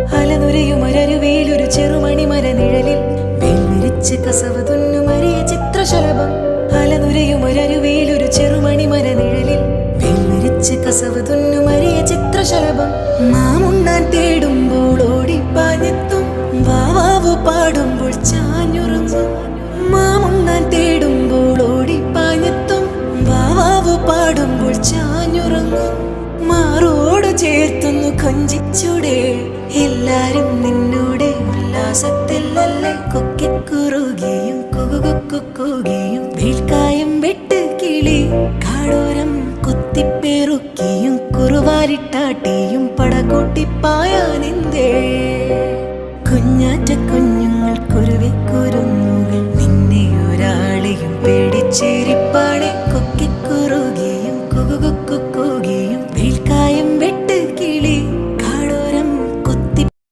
അലനുരയുമൊരരുവേലൊരു ചെറുമണി മരനിഴലിൽ വെൽവിരിച്ച് കസവ് തുന്നുമറിയ ചിത്രശലഭം. അലനുരയുമൊരരുവേലൊരു ചെറുമണി മരനിഴലിൽ വെൽവിരിച്ച് കസവ് തുന്നുമറിയ ചിത്രശലഭം. മാമുണ്ണാൻ തേടുമ്പോൾ ഓടിപ്പാഞ്ഞെത്തും, വാവാവു പാടുമ്പോൾ ചാഞ്ഞുറങ്ങും. മാമുണ്ണാൻ തേടുമ്പോൾ ഓടിപ്പാഞ്ഞെത്തും, വാവാവു പാടുമ്പോൾ ചാഞ്ഞുറങ്ങും. മാറോട് ചേർത്തുന്നു കൊഞ്ചിച്ചൂടെ, എല്ലാരും നിന്നോടെ ഉല്ലാസത്തിലല്ലേ. കൊക്കിക്കുറുകിയും കുകുകുക്കുകിയും വീൽക്കായം വെട്ട് കിളി കാടോരം കുത്തിപ്പെറുക്കിയും കുറുവാലിട്ടാട്ടിയും പടകൂട്ടിപ്പായ